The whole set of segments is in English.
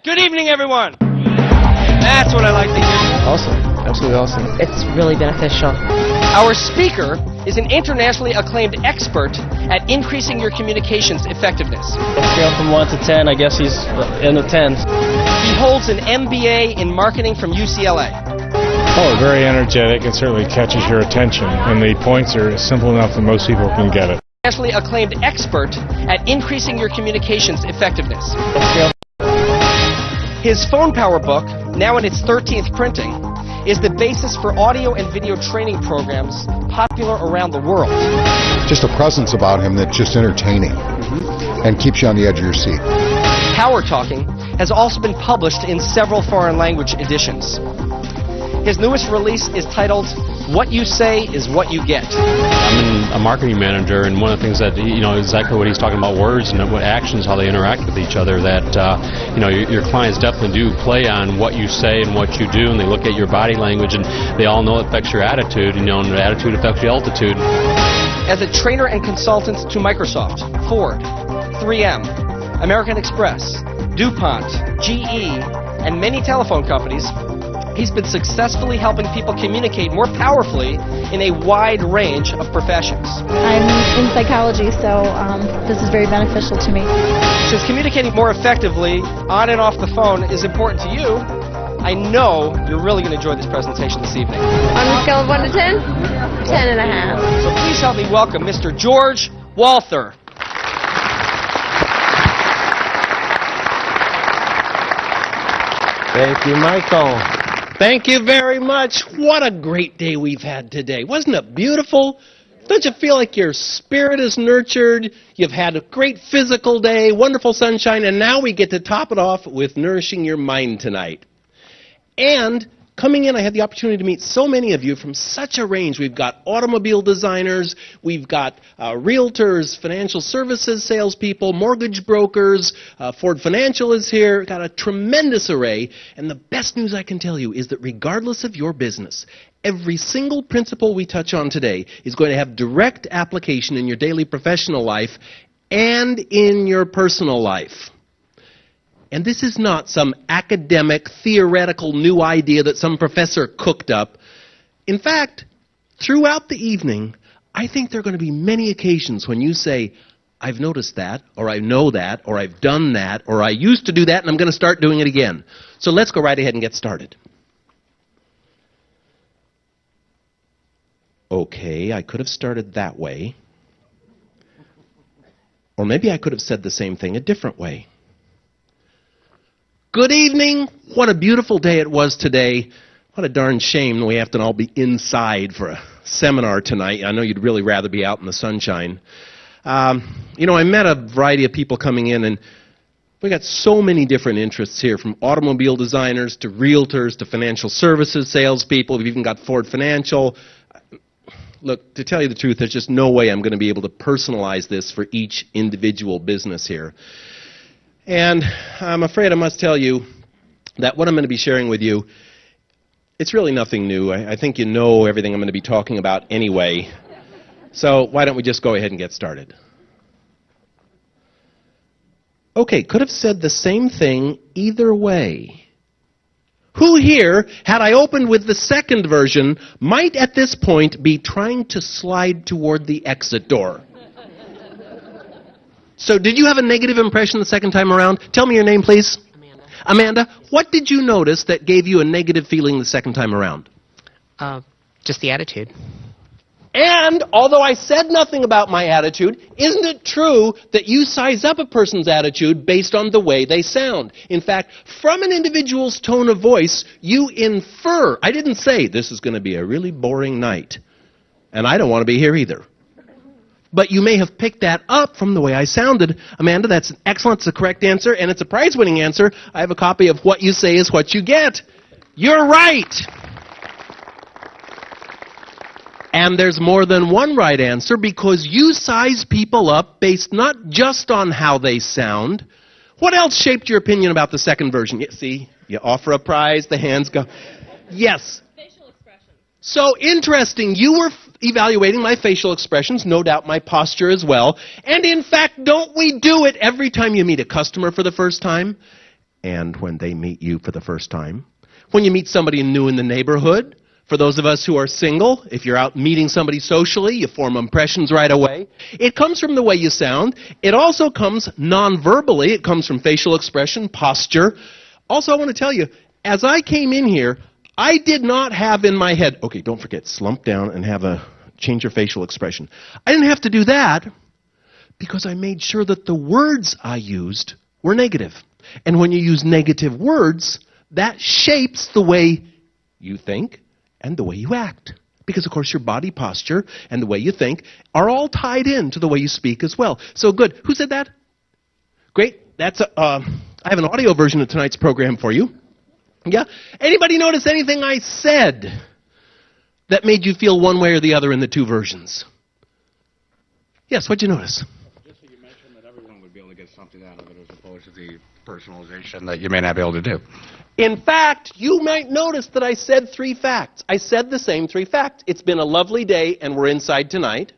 Good evening, everyone. That's what I like to hear. Awesome. Absolutely awesome. It's really beneficial. Our speaker is an internationally acclaimed expert at increasing your communications effectiveness. Scale from 1 to 10, I guess he's in the 10s. He holds an MBA in marketing from UCLA. Oh, very energetic and certainly catches your attention. And the points are simple enough that most people can get it. Internationally acclaimed expert at increasing your communications effectiveness. His phone power book, now in its 13th printing, is the basis for audio and video training programs popular around the world. Just a presence about him that's just entertaining and keeps you on the edge of your seat. Power Talking has also been published in several foreign language editions. His newest release is titled, What You Say is What You Get. I'm a marketing manager, and one of the things that, exactly what he's talking about, words and what actions, how they interact with each other, that, your clients definitely do play on what you say and what you do, and they look at your body language, and they all know it affects your attitude, and the attitude affects your altitude. As a trainer and consultant to Microsoft, Ford, 3M, American Express, DuPont, GE, and many telephone companies, he's been successfully helping people communicate more powerfully in a wide range of professions. I'm in psychology, so this is very beneficial to me. Since communicating more effectively on and off the phone is important to you, I know you're really going to enjoy this presentation this evening. On a scale of 1 to 10? 10 and a half. So please help me welcome Mr. George Walther. Thank you, Michael. Thank you very much. What a great day we've had today. Wasn't it beautiful? Don't you feel like your spirit is nurtured? You've had a great physical day, wonderful sunshine, and now we get to top it off with nourishing your mind tonight. And coming in, I had the opportunity to meet so many of you from such a range. We've got automobile designers, we've got realtors, financial services salespeople, mortgage brokers, Ford Financial is here, got a tremendous array. And the best news I can tell you is that regardless of your business, every single principle we touch on today is going to have direct application in your daily professional life and in your personal life. And this is not some academic, theoretical new idea that some professor cooked up. In fact, throughout the evening, I think there are going to be many occasions when you say, I've noticed that, or I know that, or I've done that, or I used to do that, and I'm going to start doing it again. So let's go right ahead and get started. Okay, I could have started that way. Or maybe I could have said the same thing a different way. Good evening. What a beautiful day it was today. What a darn shame we have to all be inside for a seminar tonight. I know you'd really rather be out in the sunshine. I met a variety of people coming in, and we got so many different interests here, from automobile designers to realtors to financial services salespeople. We've even got Ford Financial. Look, to tell you the truth, there's just no way I'm going to be able to personalize this for each individual business here. And I'm afraid I must tell you that what I'm going to be sharing with you, it's really nothing new. I think you know everything I'm going to be talking about anyway. So why don't we just go ahead and get started? Okay, could have said the same thing either way. Who here, had I opened with the second version, might at this point be trying to slide toward the exit door? So did you have a negative impression the second time around? Tell me your name, please. Amanda. Amanda, what did you notice that gave you a negative feeling the second time around? Just the attitude. And although I said nothing about my attitude, isn't it true that you size up a person's attitude based on the way they sound? In fact, from an individual's tone of voice, you infer. I didn't say this is going to be a really boring night, and I don't want to be here either. But you may have picked that up from the way I sounded. Amanda, that's excellent. It's a correct answer, and it's a prize-winning answer. I have a copy of What You Say is What You Get. You're right. And there's more than one right answer, because you size people up based not just on how they sound. What else shaped your opinion about the second version? You see, you offer a prize, the hands go. Yes. Facial expressions. So interesting. You were evaluating my facial expressions, no doubt my posture as well. And in fact, don't we do it every time you meet a customer for the first time? and when they meet you for the first time. When you meet somebody new in the neighborhood. For those of us who are single, if you're out meeting somebody socially, you form impressions right away. It comes from the way you sound. It also comes non-verbally. It comes from facial expression, posture. Also, I want to tell you, as I came in here, I did not have in my head, okay, don't forget, slump down and change your facial expression. I didn't have to do that because I made sure that the words I used were negative. And when you use negative words, that shapes the way you think and the way you act. Because, of course, your body posture and the way you think are all tied in to the way you speak as well. So, good. Who said that? Great. I have an audio version of tonight's program for you. Yeah? Anybody notice anything I said that made you feel one way or the other in the two versions? Yes, what'd you notice? Just that you mentioned that everyone would be able to get something out of it as opposed to the personalization that you may not be able to do. In fact, you might notice that I said 3 facts. I said the same 3 facts. It's been a lovely day and we're inside tonight.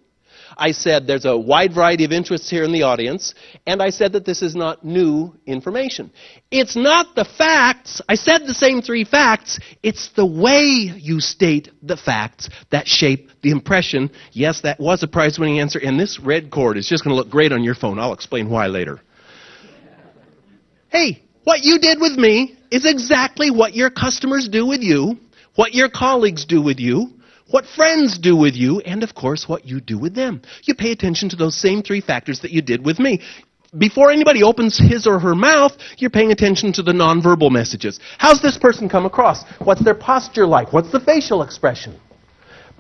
I said there's a wide variety of interests here in the audience. And I said that this is not new information. It's not the facts. I said the same 3 facts. It's the way you state the facts that shape the impression. Yes, that was a prize-winning answer. And this red cord is just going to look great on your phone. I'll explain why later. Hey, what you did with me is exactly what your customers do with you, what your colleagues do with you, what friends do with you, and of course what you do with them. You pay attention to those same 3 factors that you did with me. Before anybody opens his or her mouth, you're paying attention to the nonverbal messages. How's this person come across? What's their posture like? What's the facial expression?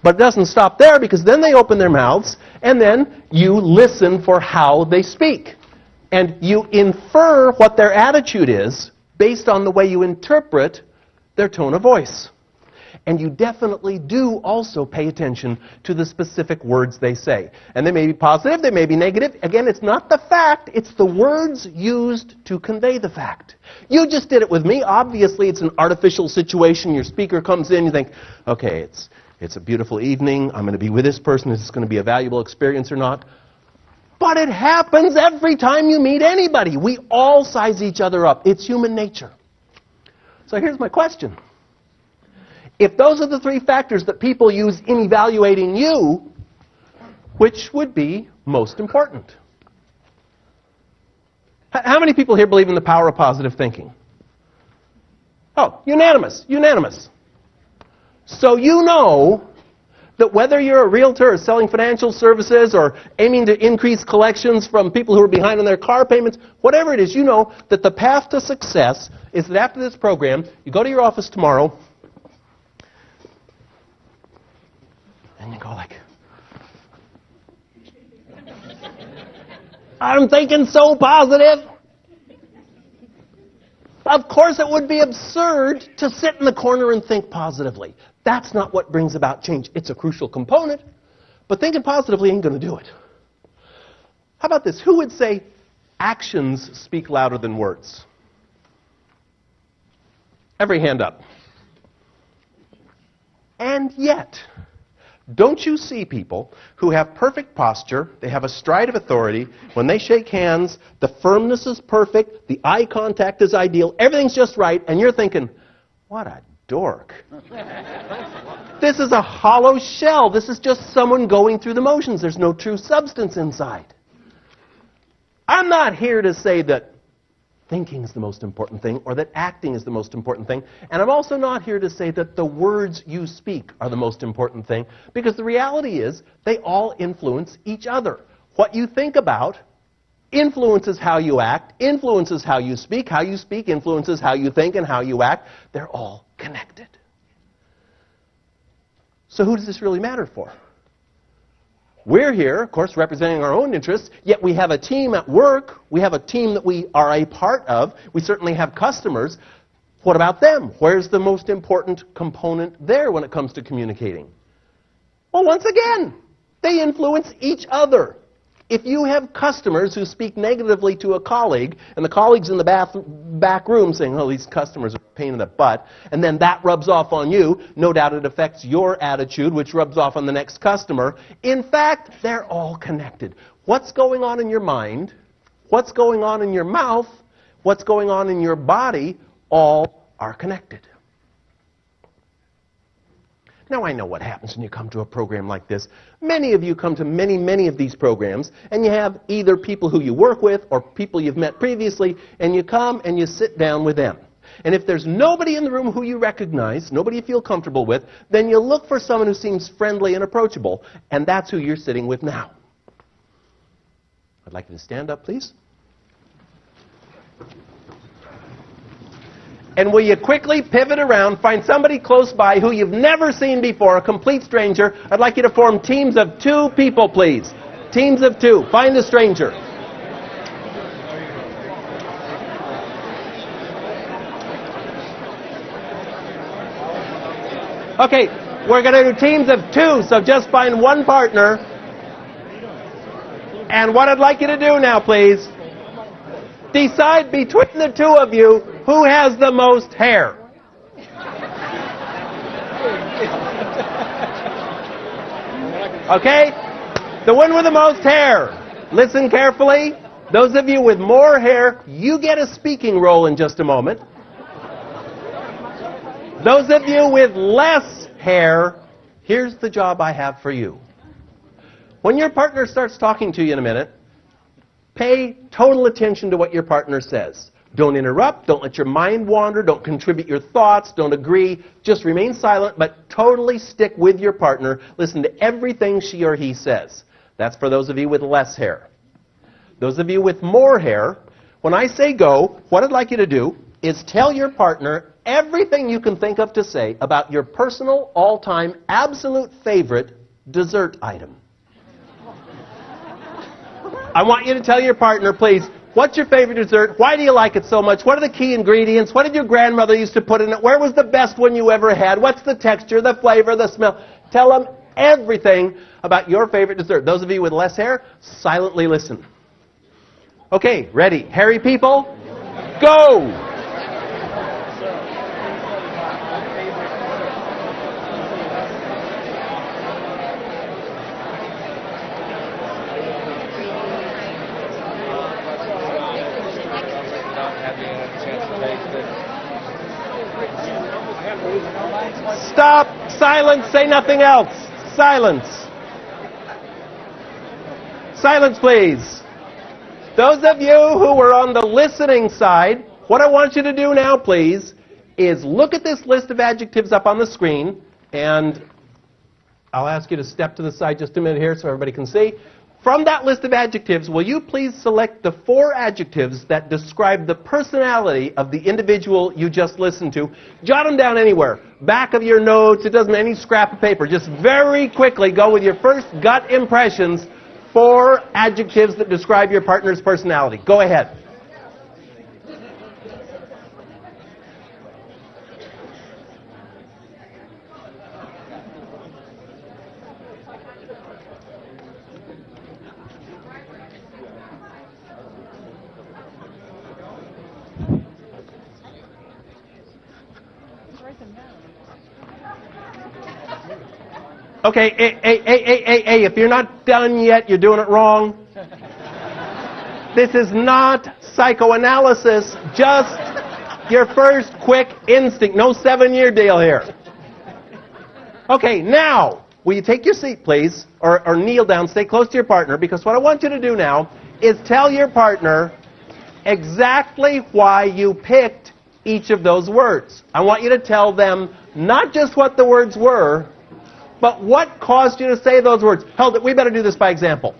But it doesn't stop there, because then they open their mouths, and then you listen for how they speak. And you infer what their attitude is based on the way you interpret their tone of voice. And you definitely do also pay attention to the specific words they say. And they may be positive, they may be negative. Again, it's not the fact, it's the words used to convey the fact. You just did it with me. Obviously, it's an artificial situation. Your speaker comes in, you think, okay, it's a beautiful evening. I'm going to be with this person. Is this going to be a valuable experience or not? But it happens every time you meet anybody. We all size each other up. It's human nature. So here's my question. If those are the 3 factors that people use in evaluating you, which would be most important? How many people here believe in the power of positive thinking? Oh, unanimous, unanimous. So you know that whether you're a realtor or selling financial services or aiming to increase collections from people who are behind on their car payments, whatever it is, you know that the path to success is that after this program, you go to your office tomorrow, and you go like, I'm thinking so positive. Of course it would be absurd to sit in the corner and think positively. That's not what brings about change. It's a crucial component, but thinking positively ain't going to do it. How about this? Who would say actions speak louder than words? Every hand up. And yet, don't you see people who have perfect posture, they have a stride of authority, when they shake hands, the firmness is perfect, the eye contact is ideal, everything's just right, and you're thinking, what a dork. This is a hollow shell. This is just someone going through the motions. There's no true substance inside. I'm not here to say that thinking is the most important thing or that acting is the most important thing. And I'm also not here to say that the words you speak are the most important thing, because the reality is they all influence each other. What you think about influences how you act, influences how you speak influences how you think and how you act. They're all connected. So who does this really matter for? We're here, of course, representing our own interests, yet we have a team at work. We have a team that we are a part of. We certainly have customers. What about them? Where's the most important component there when it comes to communicating? Well, once again, they influence each other. If you have customers who speak negatively to a colleague, and the colleague's in the back room saying, oh, these customers are a pain in the butt, and then that rubs off on you, no doubt it affects your attitude, which rubs off on the next customer. In fact, they're all connected. What's going on in your mind, what's going on in your mouth, what's going on in your body, all are connected. Now, I know what happens when you come to a program like this. Many of you come to many of these programs, and you have either people who you work with or people you've met previously, and you come and you sit down with them. And if there's nobody in the room who you recognize, nobody you feel comfortable with, then you look for someone who seems friendly and approachable, and that's who you're sitting with now. I'd like you to stand up, please. And will you quickly pivot around, find somebody close by who you've never seen before, a complete stranger. I'd like you to form teams of 2 people, please. Teams of 2. Find a stranger. Okay, we're going to do teams of 2, so just find one partner. And what I'd like you to do now, please, decide between the 2 of you who has the most hair. Okay? The one with the most hair. Listen carefully. Those of you with more hair, you get a speaking role in just a moment. Those of you with less hair, here's the job I have for you. When your partner starts talking to you in a minute, pay total attention to what your partner says. Don't interrupt, don't let your mind wander, don't contribute your thoughts, don't agree. Just remain silent, but totally stick with your partner. Listen to everything she or he says. That's for those of you with less hair. Those of you with more hair, when I say go, what I'd like you to do is tell your partner everything you can think of to say about your personal, all-time, absolute favorite dessert item. I want you to tell your partner, please, what's your favorite dessert? Why do you like it so much? What are the key ingredients? What did your grandmother used to put in it? Where was the best one you ever had? What's the texture, the flavor, the smell? Tell them everything about your favorite dessert. Those of you with less hair, silently listen. Okay, ready? Hairy people, go! Stop! Silence! Say nothing else! Silence! Silence, please! Those of you who were on the listening side, what I want you to do now, please, is look at this list of adjectives up on the screen, and I'll ask you to step to the side just a minute here so everybody can see. From that list of adjectives, will you please select the 4 adjectives that describe the personality of the individual you just listened to? Jot them down anywhere. Back of your notes, it doesn't matter, any scrap of paper. Just very quickly go with your first gut impressions, 4 adjectives that describe your partner's personality. Go ahead. Okay, hey, if you're not done yet, you're doing it wrong. This is not psychoanalysis, just your first quick instinct. No 7-year deal here. Okay, now, will you take your seat, please, or kneel down, stay close to your partner, because what I want you to do now is tell your partner exactly why you picked each of those words. I want you to tell them not just what the words were, but what caused you to say those words? Hell, we better do this by example.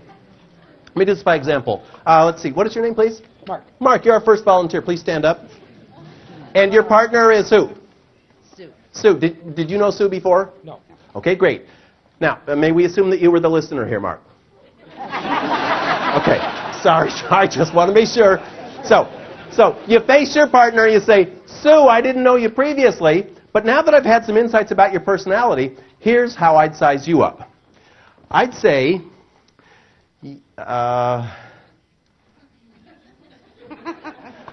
Let me do this by example. Let's see. What is your name, please? Mark. Mark, you're our first volunteer. Please stand up. And your partner is who? Sue. Sue. Did you know Sue before? No. Okay, great. Now, may we assume that you were the listener here, Mark? Okay. Sorry, I just want to be sure. So you face your partner and you say, Sue, I didn't know you previously, but now that I've had some insights about your personality, here's how I'd size you up. I'd say,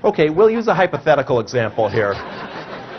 okay, we'll use a hypothetical example here.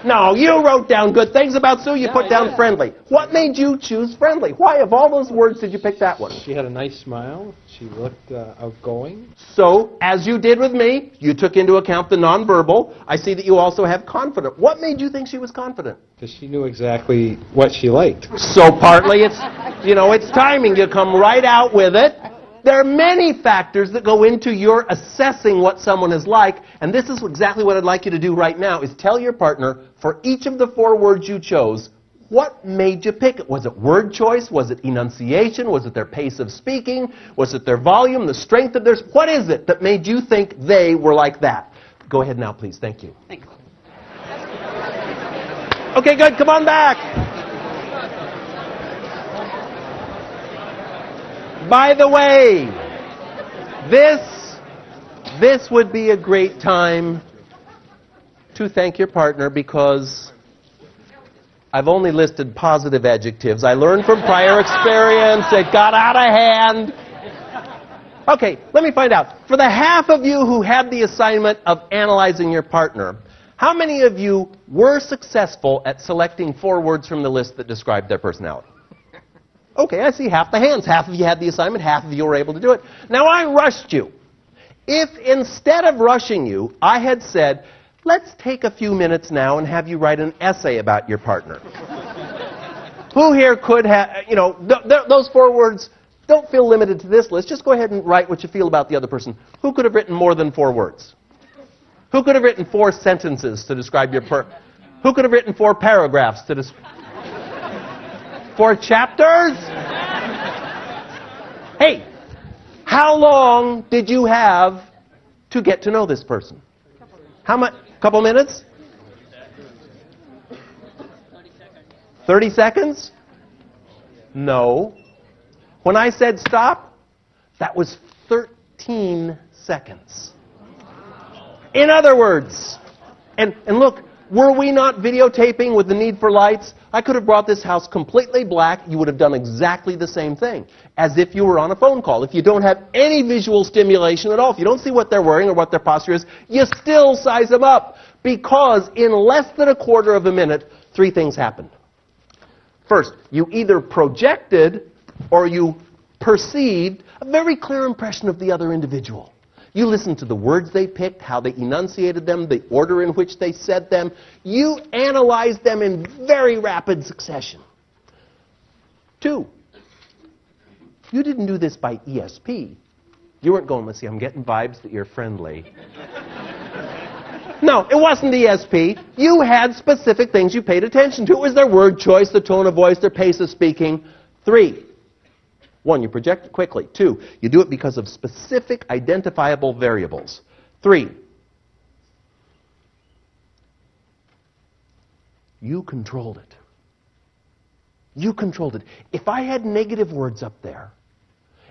No, you wrote down good things about Sue, you put down friendly. What made you choose friendly? Why, of all those words, did you pick that one? She had a nice smile. She looked outgoing. So, as you did with me, you took into account the nonverbal. I see that you also have confident. What made you think she was confident? Because she knew exactly what she liked. So partly it's, it's timing. You come right out with it. There are many factors that go into your assessing what someone is like, and this is exactly what I'd like you to do right now, is tell your partner, for each of the 4 words you chose, what made you pick it? Was it word choice? Was it enunciation? Was it their pace of speaking? Was it their volume, the strength of their... What is it that made you think they were like that? Go ahead now, please. Thank you. Thanks. Okay, good. Come on back. By the way, this would be a great time to thank your partner, because I've only listed positive adjectives. I learned from prior experience. It got out of hand. Okay, let me find out. For the half of you who had the assignment of analyzing your partner, how many of you were successful at selecting 4 words from the list that described their personality? Okay, I see half the hands. Half of you had the assignment, half of you were able to do it. Now, I rushed you. If instead of rushing you, I had said, let's take a few minutes now and have you write an essay about your partner. Who here could have, those 4 words, don't feel limited to this list. Just go ahead and write what you feel about the other person. Who could have written more than 4 words? Who could have written 4 sentences to describe your Who could have written 4 paragraphs to describe... 4 chapters? Hey, how long did you have to get to know this person? How much? Couple minutes? 30 seconds? No. When I said stop, that was 13 seconds. In other words, and look, were we not videotaping with the need for lights? I could have brought this house completely black. You would have done exactly the same thing, as if you were on a phone call. If you don't have any visual stimulation at all, if you don't see what they're wearing or what their posture is, you still size them up. Because in less than a quarter of a minute, 3 things happened. First, you either projected or you perceived a very clear impression of the other individual. You listened to the words they picked, how they enunciated them, the order in which they said them. You analyzed them in very rapid succession. 2, you didn't do this by ESP. You weren't going, let's see, I'm getting vibes that you're friendly. No, it wasn't ESP. You had specific things you paid attention to. It was their word choice, the tone of voice, their pace of speaking. 3, 1, you project it quickly. 2, you do it because of specific identifiable variables. 3, you controlled it. You controlled it. If I had negative words up there,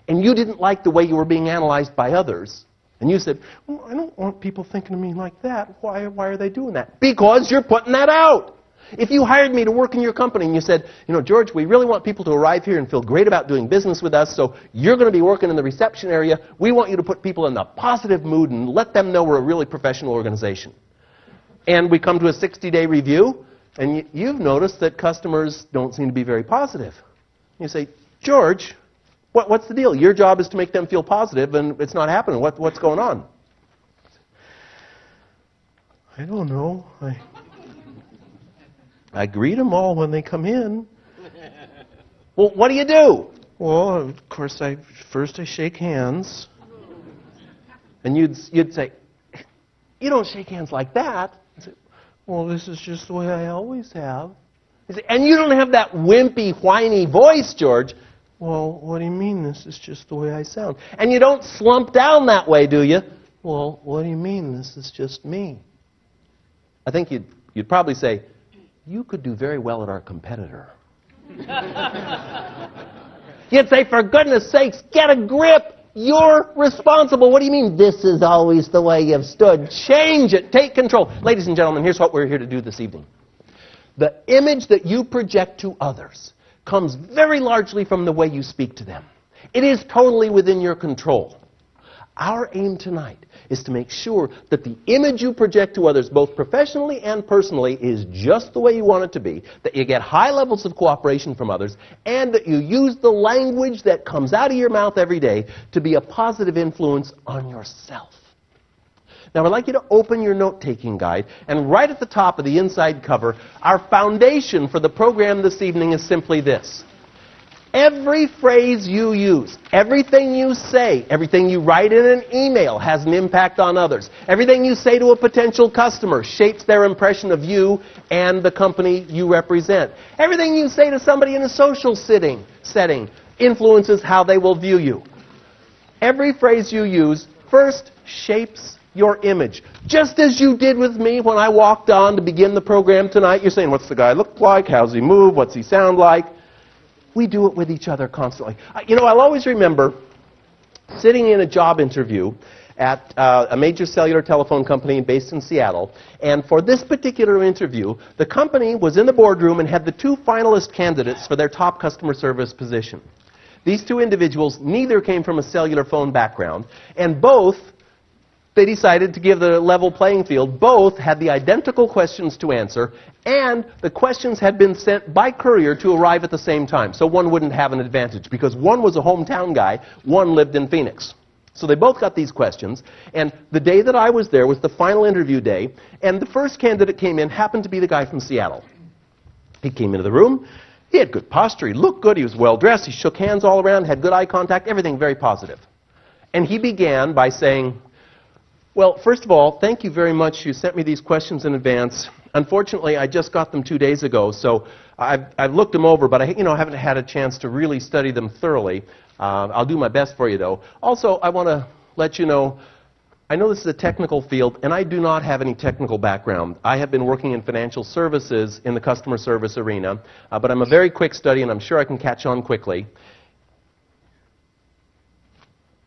and you didn't like the way you were being analyzed by others, and you said, well, I don't want people thinking of me like that. Why are they doing that? Because you're putting that out. If you hired me to work in your company and you said, George, we really want people to arrive here and feel great about doing business with us, so you're going to be working in the reception area. We want you to put people in a positive mood and let them know we're a really professional organization. And we come to a 60-day review, and you've noticed that customers don't seem to be very positive. You say, George, what's the deal? Your job is to make them feel positive, and it's not happening. What's going on? I don't know. I greet them all when they come in. Well, what do you do? Well, of course, first I shake hands. And you'd say, you don't shake hands like that. I'd say, well, this is just the way I always have. Say, and you don't have that wimpy, whiny voice, George. Well, what do you mean this is just the way I sound? And you don't slump down that way, do you? Well, what do you mean this is just me? I think you'd probably say, you could do very well at our competitor. You'd say, for goodness sakes, get a grip. You're responsible. What do you mean this is always the way you've stood? Change it. Take control. Ladies and gentlemen, here's what we're here to do this evening. The image that you project to others comes very largely from the way you speak to them. It is totally within your control. Our aim tonight is to make sure that the image you project to others, both professionally and personally, is just the way you want it to be, that you get high levels of cooperation from others, and that you use the language that comes out of your mouth every day to be a positive influence on yourself. Now, I'd like you to open your note-taking guide, and right at the top of the inside cover, our foundation for the program this evening is simply this. Every phrase you use, everything you say, everything you write in an email has an impact on others. Everything you say to a potential customer shapes their impression of you and the company you represent. Everything you say to somebody in a social setting influences how they will view you. Every phrase you use first shapes your image. Just as you did with me when I walked on to begin the program tonight. You're saying, what's the guy look like? How's he move? What's he sound like? We do it with each other constantly. You know, I'll always remember sitting in a job interview at a major cellular telephone company based in Seattle. And for this particular interview, the company was in the boardroom and had the two finalist candidates for their top customer service position. These two individuals, neither came from a cellular phone background, and both, they decided to give the level playing field. Both had the identical questions to answer, and the questions had been sent by courier to arrive at the same time. So one wouldn't have an advantage, because one was a hometown guy, one lived in Phoenix. So they both got these questions, and the day that I was there was the final interview day, and the first candidate came in happened to be the guy from Seattle. He came into the room. He had good posture. He looked good. He was well dressed. He shook hands all around, had good eye contact, everything very positive. And he began by saying, well, first of all, thank you very much. You sent me these questions in advance. Unfortunately, I just got them 2 days ago, so I've looked them over, but I haven't had a chance to really study them thoroughly. I'll do my best for you, though. Also, I want to let you know, I know this is a technical field, and I do not have any technical background. I have been working in financial services in the customer service arena, but I'm a very quick study, and I'm sure I can catch on quickly.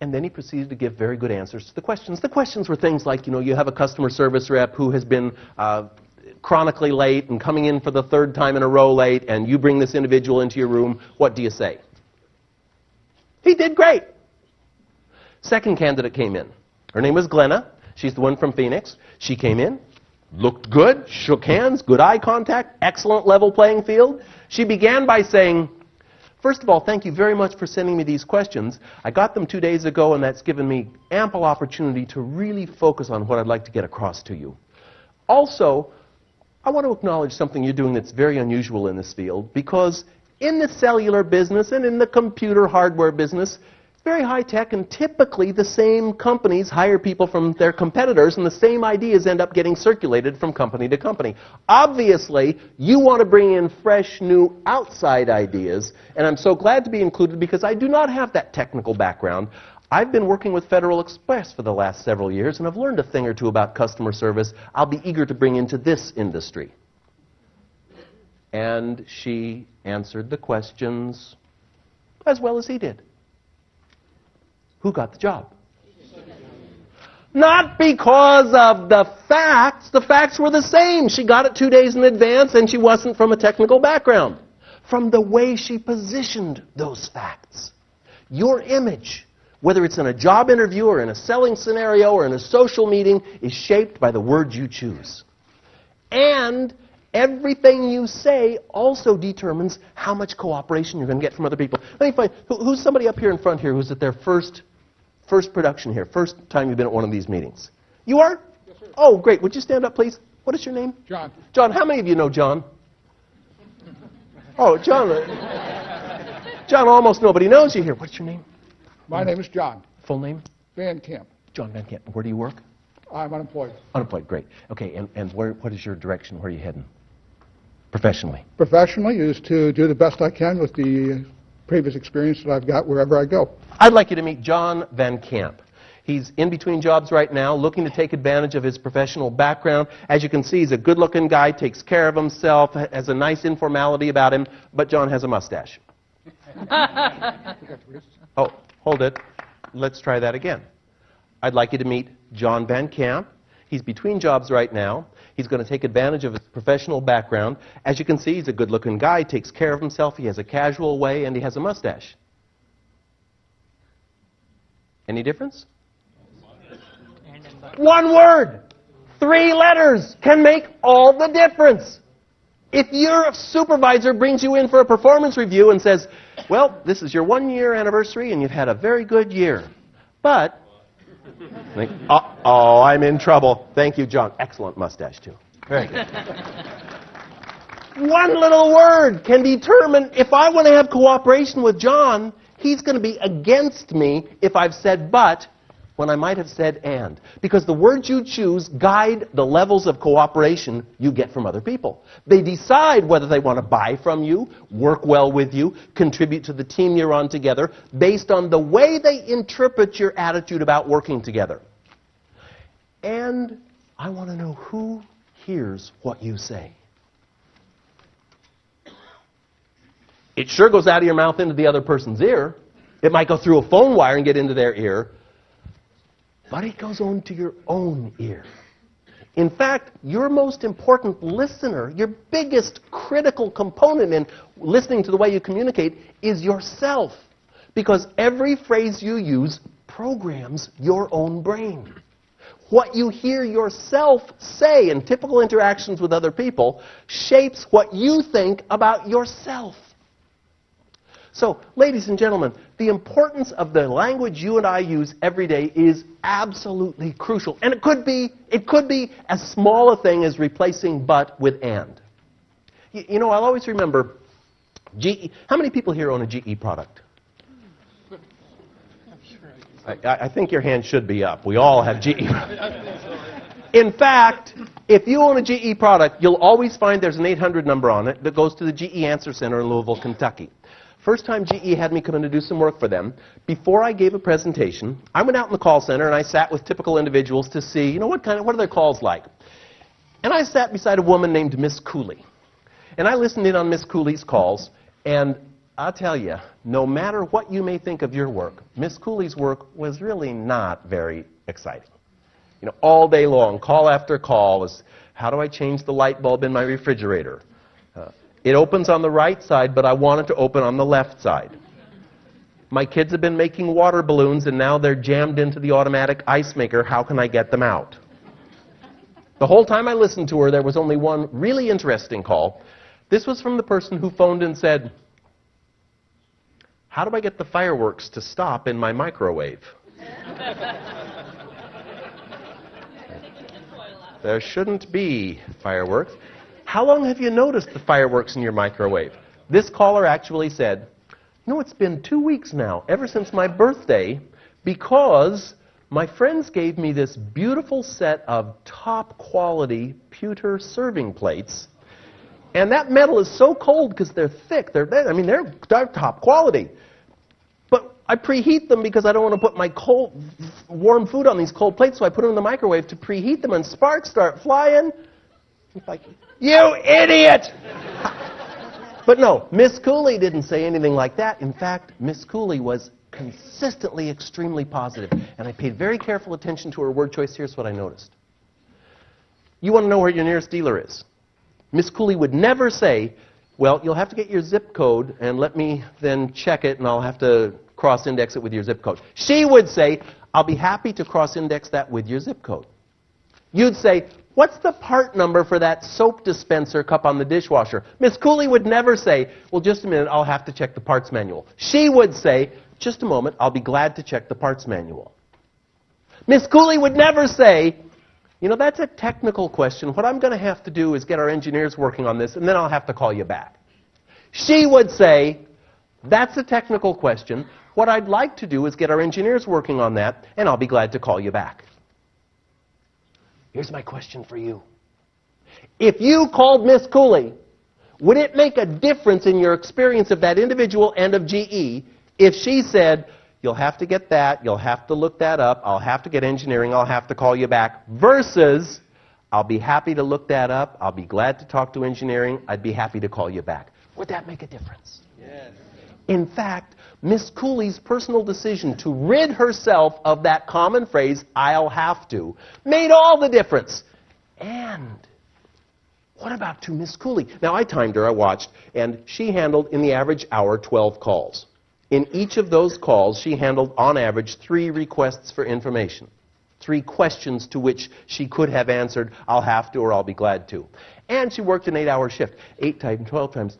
And then he proceeded to give very good answers to the questions. The questions were things like, you have a customer service rep who has been chronically late and coming in for the third time in a row late, and you bring this individual into your room. What do you say? He did great. Second candidate came in. Her name was Glenna. She's the one from Phoenix. She came in, looked good, shook hands, good eye contact, excellent level playing field. She began by saying, first of all, thank you very much for sending me these questions. I got them 2 days ago, and that's given me ample opportunity to really focus on what I'd like to get across to you. Also, I want to acknowledge something you're doing that's very unusual in this field, because in the cellular business and in the computer hardware business, it's very high-tech, and typically the same companies hire people from their competitors, and the same ideas end up getting circulated from company to company. Obviously, you want to bring in fresh, new, outside ideas, and I'm so glad to be included because I do not have that technical background. I've been working with Federal Express for the last several years, and I've learned a thing or two about customer service I'll be eager to bring into this industry. And she answered the questions as well as he did. Who got the job? Not because of the facts. The facts were the same. She got it 2 days in advance, and she wasn't from a technical background. From the way she positioned those facts. Your image, whether it's in a job interview or in a selling scenario or in a social meeting, is shaped by the words you choose. And everything you say also determines how much cooperation you're going to get from other people. Let me find, who's somebody up here in front here who's at their first production here, first time you've been at one of these meetings? You are? Yes, sir. Oh, great. Would you stand up, please? What is your name? John. John, how many of you know John? Oh, John. John, almost nobody knows you here. What's your name? My name is John. Full name? Van Camp. John Van Camp. Where do you work? I'm unemployed. Unemployed, great. Okay, and what is your direction? Where are you heading? Professionally? Professionally is to do the best I can with the previous experience that I've got wherever I go. I'd like you to meet John Van Camp. He's in between jobs right now, looking to take advantage of his professional background. As you can see, he's a good-looking guy, takes care of himself, has a nice informality about him, but John has a mustache. Oh, hold it. Let's try that again. I'd like you to meet John Van Camp. He's between jobs right now. He's going to take advantage of his professional background. As you can see, he's a good-looking guy, takes care of himself, he has a casual way, and he has a mustache. Any difference? One word, 3 letters can make all the difference. If your supervisor brings you in for a performance review and says, well, this is your 1-year anniversary and you've had a very good year, but, think, uh-oh, I'm in trouble. Thank you, John. Excellent mustache, too. Very good. One little word can determine if I want to have cooperation with John, he's going to be against me if I've said but when I might have said and. Because the words you choose guide the levels of cooperation you get from other people. They decide whether they want to buy from you, work well with you, contribute to the team you're on together, based on the way they interpret your attitude about working together. And I want to know who hears what you say. It sure goes out of your mouth into the other person's ear. It might go through a phone wire and get into their ear. But it goes on to your own ear. In fact, your most important listener, your biggest critical component in listening to the way you communicate is yourself. Because every phrase you use programs your own brain. What you hear yourself say in typical interactions with other people shapes what you think about yourself. So, ladies and gentlemen, the importance of the language you and I use every day is absolutely crucial. And it could be as small a thing as replacing but with and. You know, I'll always remember GE. How many people here own a GE product? I think your hand should be up. We all have GE. In fact, if you own a GE product, you'll always find there's an 800 number on it that goes to the GE Answer Center in Louisville, Kentucky. First time GE had me come in to do some work for them, before I gave a presentation, I went out in the call center and I sat with typical individuals to see, you know, what are their calls like? And I sat beside a woman named Miss Cooley. And I listened in on Miss Cooley's calls, and I'll tell you, no matter what you may think of your work, Miss Cooley's work was really not very exciting. You know, all day long, call after call was, how do I change the light bulb in my refrigerator? It opens on the right side, but I want it to open on the left side. My kids have been making water balloons, and now they're jammed into the automatic ice maker. How can I get them out? The whole time I listened to her, there was only one really interesting call. This was from the person who phoned and said, how do I get the fireworks to stop in my microwave? There shouldn't be fireworks. How long have you noticed the fireworks in your microwave? This caller actually said, no, it's been 2 weeks now, ever since my birthday, because my friends gave me this beautiful set of top quality pewter serving plates. And that metal is so cold because they're thick. They're top quality. But I preheat them because I don't want to put my warm food on these cold plates, so I put them in the microwave to preheat them, and sparks start flying. It's like, you idiot! But no, Miss Cooley didn't say anything like that. In fact, Miss Cooley was consistently extremely positive. And I paid very careful attention to her word choice. Here's what I noticed. You want to know where your nearest dealer is? Miss Cooley would never say, well, you'll have to get your zip code and let me then check it and I'll have to cross-index it with your zip code. She would say, I'll be happy to cross-index that with your zip code. You'd say, what's the part number for that soap dispenser cup on the dishwasher? Miss Cooley would never say, well, just a minute, I'll have to check the parts manual. She would say, just a moment, I'll be glad to check the parts manual. Miss Cooley would never say, you know, that's a technical question. What I'm going to have to do is get our engineers working on this, and then I'll have to call you back. She would say, that's a technical question. What I'd like to do is get our engineers working on that, and I'll be glad to call you back. Here's my question for you. If you called Miss Cooley, would it make a difference in your experience of that individual and of GE if she said, you'll have to get that, you'll have to look that up, I'll have to get engineering, I'll have to call you back, versus, I'll be happy to look that up, I'll be glad to talk to engineering, I'd be happy to call you back? Would that make a difference? Yes. In fact, Miss Cooley's personal decision to rid herself of that common phrase, I'll have to, made all the difference. And what about to Miss Cooley? Now, I timed her, I watched, and she handled, in the average hour, 12 calls. In each of those calls, she handled, on average, 3 requests for information. 3 questions to which she could have answered, I'll have to or I'll be glad to. And she worked an 8-hour shift, 8 times, 12 times,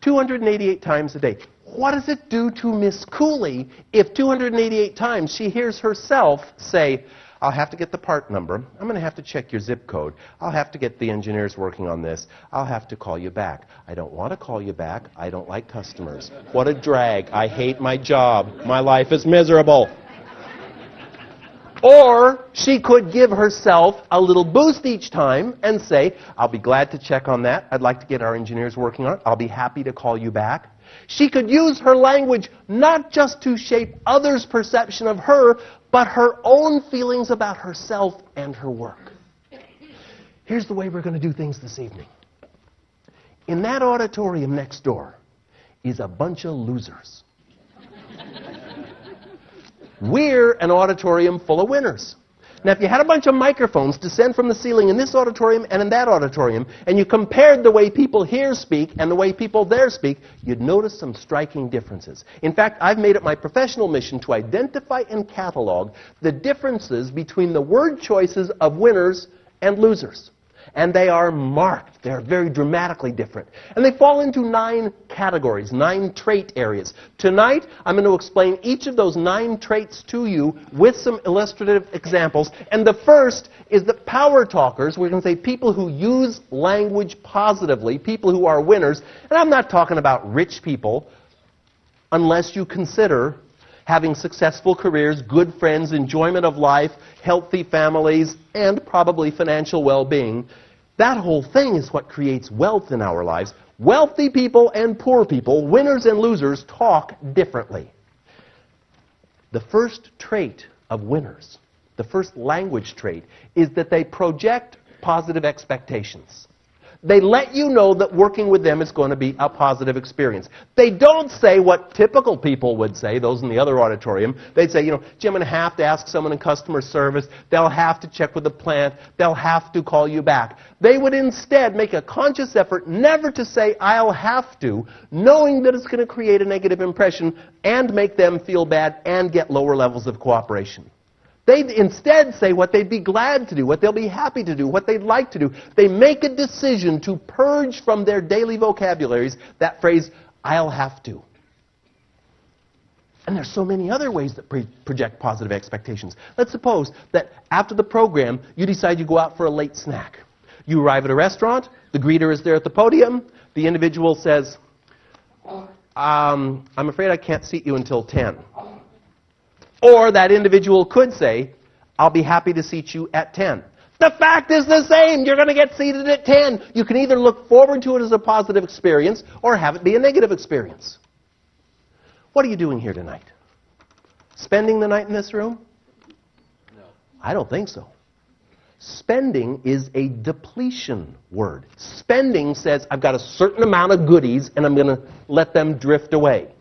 288 times a day. What does it do to Miss Cooley if 288 times she hears herself say, I'll have to get the part number, I'm going to have to check your zip code, I'll have to get the engineers working on this, I'll have to call you back. I don't want to call you back, I don't like customers. What a drag, I hate my job, my life is miserable. Or she could give herself a little boost each time and say, I'll be glad to check on that, I'd like to get our engineers working on it, I'll be happy to call you back. She could use her language not just to shape others' perception of her, but her own feelings about herself and her work. Here's the way we're going to do things this evening. In that auditorium next door is a bunch of losers. We're an auditorium full of winners. Now, if you had a bunch of microphones descend from the ceiling in this auditorium and in that auditorium, and you compared the way people here speak and the way people there speak, you'd notice some striking differences. In fact, I've made it my professional mission to identify and catalog the differences between the word choices of winners and losers. And they are marked. They're very dramatically different. And they fall into 9 categories, 9 trait areas. Tonight, I'm going to explain each of those 9 traits to you with some illustrative examples. And the first is that power talkers, we're going to say people who use language positively, people who are winners. And I'm not talking about rich people, unless you consider having successful careers, good friends, enjoyment of life, healthy families, and probably financial well-being. That whole thing is what creates wealth in our lives. Wealthy people and poor people, winners and losers, talk differently. The first trait of winners, the first language trait, is that they project positive expectations. They let you know that working with them is going to be a positive experience. They don't say what typical people would say, those in the other auditorium. They'd say, Jim, I'm going to have to ask someone in customer service. They'll have to check with the plant. They'll have to call you back. They would instead make a conscious effort never to say, I'll have to, knowing that it's going to create a negative impression and make them feel bad and get lower levels of cooperation. They'd instead say what they'd be glad to do, what they'll be happy to do, what they'd like to do. They make a decision to purge from their daily vocabularies that phrase, I'll have to. And there's so many other ways that project positive expectations. Let's suppose that after the program, you decide you go out for a late snack. You arrive at a restaurant, the greeter is there at the podium, the individual says, I'm afraid I can't seat you until 10. Or that individual could say, I'll be happy to seat you at 10. The fact is the same. You're going to get seated at 10. You can either look forward to it as a positive experience or have it be a negative experience. What are you doing here tonight? Spending the night in this room? No. I don't think so. Spending is a depletion word. Spending says, I've got a certain amount of goodies and I'm going to let them drift away.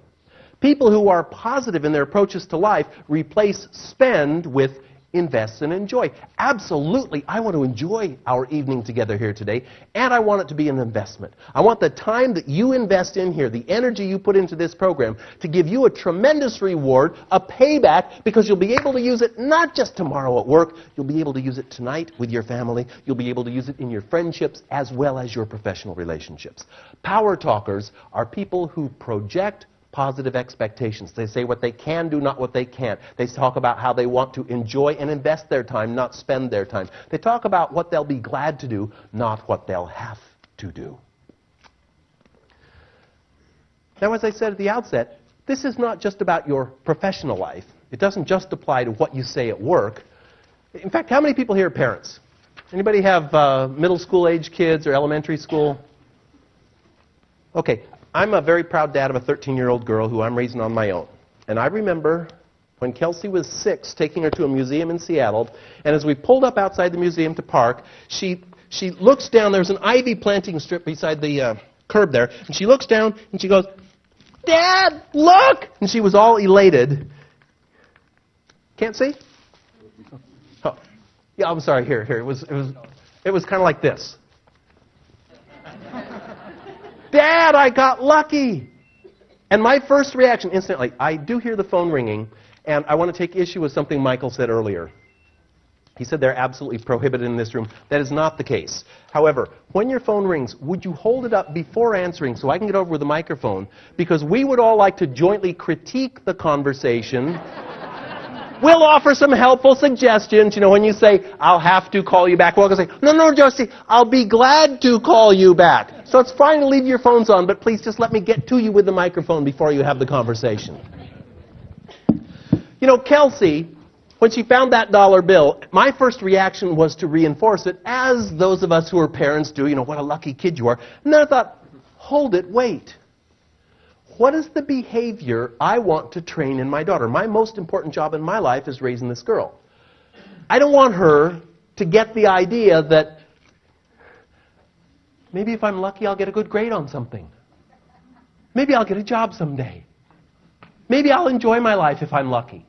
People who are positive in their approaches to life replace spend with invest and enjoy. Absolutely, I want to enjoy our evening together here today, and I want it to be an investment. I want the time that you invest in here, the energy you put into this program, to give you a tremendous reward, a payback, because you'll be able to use it not just tomorrow at work, you'll be able to use it tonight with your family, you'll be able to use it in your friendships as well as your professional relationships. Power talkers are people who project positive expectations. They say what they can do, not what they can't. They talk about how they want to enjoy and invest their time, not spend their time. They talk about what they'll be glad to do, not what they'll have to do. Now, as I said at the outset, this is not just about your professional life. It doesn't just apply to what you say at work. In fact, how many people here are parents? Anybody have middle school age kids or elementary school? Okay. I'm a very proud dad of a 13-year-old girl who I'm raising on my own. And I remember when Kelsey was 6, taking her to a museum in Seattle, and as we pulled up outside the museum to park, she looks down, there's an ivy planting strip beside the curb there, and she looks down and she goes, Dad, look! And she was all elated. Can't see? Oh. Yeah, I'm sorry, here. It was kind of like this. Dad, I got lucky! And my first reaction instantly, I do hear the phone ringing, and I want to take issue with something Michael said earlier. He said they're absolutely prohibited in this room. That is not the case. However, when your phone rings, would you hold it up before answering so I can get over with the microphone? Because we would all like to jointly critique the conversation. We'll offer some helpful suggestions. You know, when you say, I'll have to call you back, we're all going to say, no, Josie, I'll be glad to call you back. So it's fine to leave your phones on, but please just let me get to you with the microphone before you have the conversation. You know, Kelsey, when she found that dollar bill, my first reaction was to reinforce it, as those of us who are parents do. You know, what a lucky kid you are. And then I thought, hold it, wait. What is the behavior I want to train in my daughter? My most important job in my life is raising this girl. I don't want her to get the idea that maybe if I'm lucky, I'll get a good grade on something. Maybe I'll get a job someday. Maybe I'll enjoy my life if I'm lucky.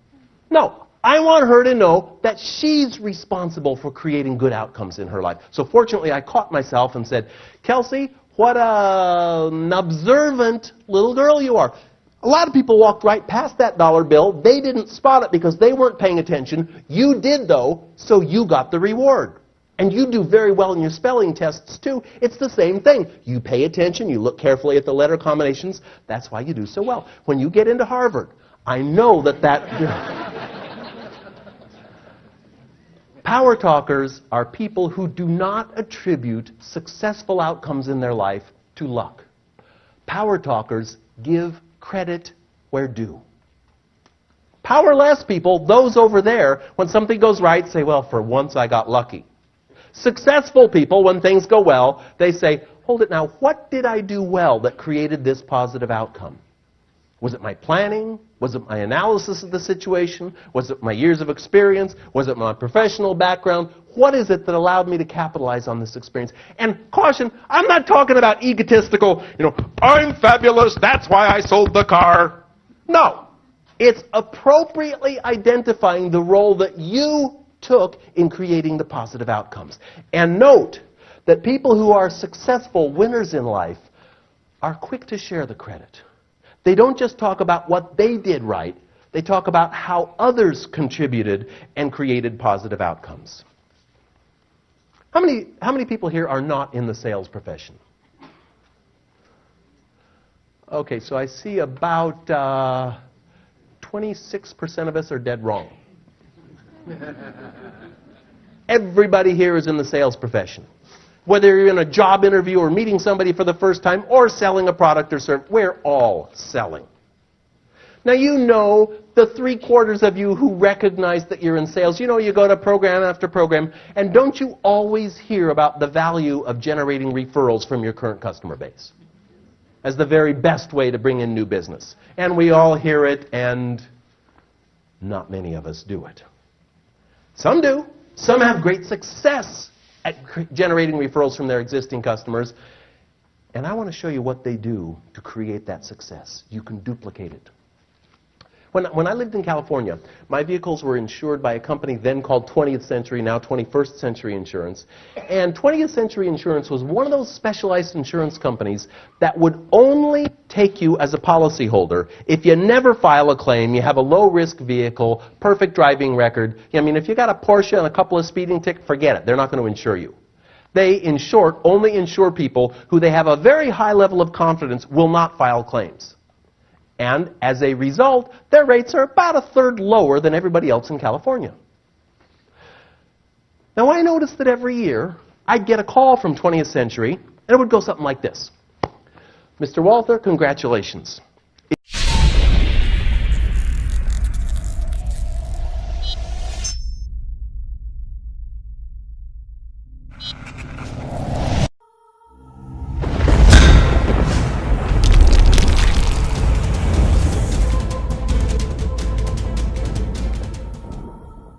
No. I want her to know that she's responsible for creating good outcomes in her life. So fortunately, I caught myself and said, Kelsey, what an observant little girl you are. A lot of people walked right past that dollar bill. They didn't spot it because they weren't paying attention. You did, though, so you got the reward. And you do very well in your spelling tests, too. It's the same thing. You pay attention. You look carefully at the letter combinations. That's why you do so well. When you get into Harvard, I know that... Power talkers are people who do not attribute successful outcomes in their life to luck. Power talkers give credit where due. Powerless people, those over there, when something goes right, say, well, for once I got lucky. Successful people, when things go well, they say, hold it now, what did I do well that created this positive outcome? Was it my planning? Was it my analysis of the situation? Was it my years of experience? Was it my professional background? What is it that allowed me to capitalize on this experience? And caution, I'm not talking about egotistical, I'm fabulous, that's why I sold the car. No. It's appropriately identifying the role that you took in creating the positive outcomes. And note that people who are successful winners in life are quick to share the credit. They don't just talk about what they did right. They talk about how others contributed and created positive outcomes. How many people here are not in the sales profession? Okay, so I see about 26% of us are dead wrong. Everybody here is in the sales profession. Whether you're in a job interview or meeting somebody for the first time or selling a product or service, we're all selling. Now you know the 3/4 of you who recognize that you're in sales. You know you go to program after program, and don't you always hear about the value of generating referrals from your current customer base as the very best way to bring in new business? And we all hear it, and not many of us do it. Some do. Some have great success at generating referrals from their existing customers. And I want to show you what they do to create that success. You can duplicate it. When I lived in California, my vehicles were insured by a company then called 20th Century, now 21st Century Insurance. And 20th Century Insurance was one of those specialized insurance companies that would only take you as a policyholder if you never file a claim, you have a low-risk vehicle, perfect driving record. I mean, if you got a Porsche and a couple of speeding tickets, forget it. They're not going to insure you. They, in short, only insure people who they have a very high level of confidence will not file claims. And as a result, their rates are about 1/3 lower than everybody else in California. Now, I noticed that every year, I'd get a call from 20th Century, and it would go something like this. Mr. Walther, congratulations.